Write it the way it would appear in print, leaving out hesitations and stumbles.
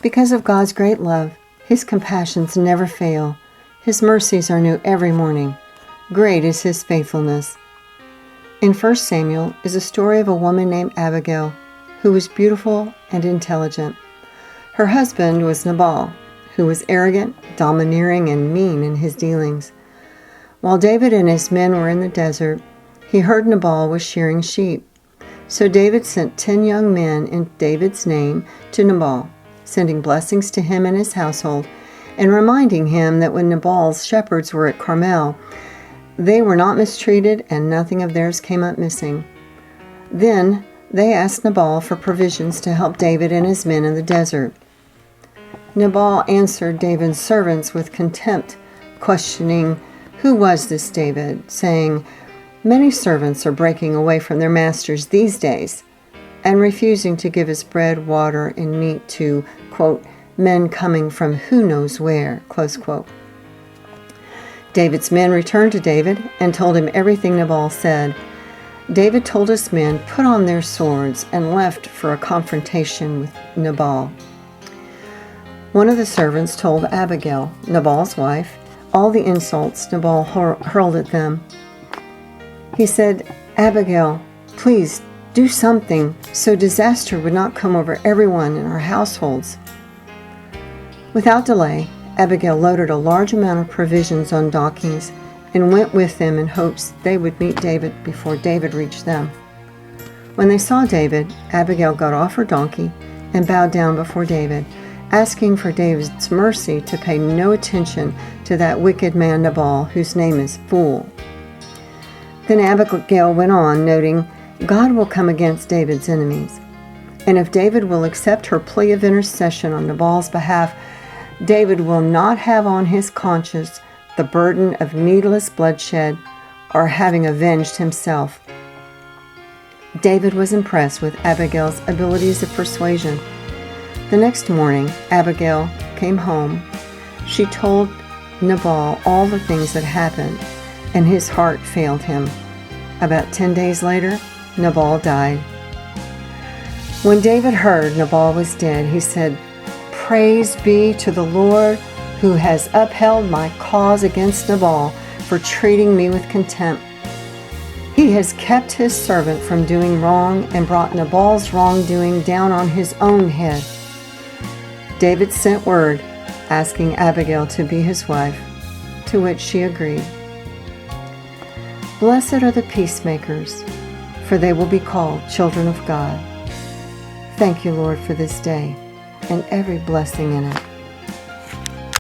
Because of God's great love, His compassions never fail. His mercies are new every morning. Great is His faithfulness. In 1 Samuel is a story of a woman named Abigail, who was beautiful and intelligent. Her husband was Nabal, who was arrogant, domineering, and mean in his dealings. While David and his men were in the desert, he heard Nabal was shearing sheep. So David sent 10 young men in David's name to Nabal, sending blessings to him and his household, and reminding him that when Nabal's shepherds were at Carmel, they were not mistreated and nothing of theirs came up missing. Then they asked Nabal for provisions to help David and his men in the desert. Nabal answered David's servants with contempt, questioning, "Who was this David?" saying, "Many servants are breaking away from their masters these days," and refusing to give his bread, water, and meat to, quote, "men coming from who knows where," close quote. David's men returned to David and told him everything Nabal said. David told his men put on their swords and left for a confrontation with Nabal. One of the servants told Abigail, Nabal's wife, all the insults Nabal hurled at them. He said, "Abigail, please do something so disaster would not come over everyone in our households." Without delay, Abigail loaded a large amount of provisions on donkeys and went with them in hopes they would meet David before David reached them. When they saw David, Abigail got off her donkey and bowed down before David, asking for David's mercy to pay no attention to that wicked man Nabal, whose name is Fool. Then Abigail went on, noting, "God will come against David's enemies, and if David will accept her plea of intercession on Nabal's behalf, David will not have on his conscience the burden of needless bloodshed or having avenged himself." David was impressed with Abigail's abilities of persuasion. The next morning, Abigail came home. She told Nabal all the things that happened, and his heart failed him. About 10 days later, Nabal died. When David heard Nabal was dead, he said, "Praise be to the Lord who has upheld my cause against Nabal for treating me with contempt. He has kept his servant from doing wrong and brought Nabal's wrongdoing down on his own head." David sent word asking Abigail to be his wife, to which she agreed. Blessed are the peacemakers, for they will be called children of God. Thank you, Lord, for this day and every blessing in it.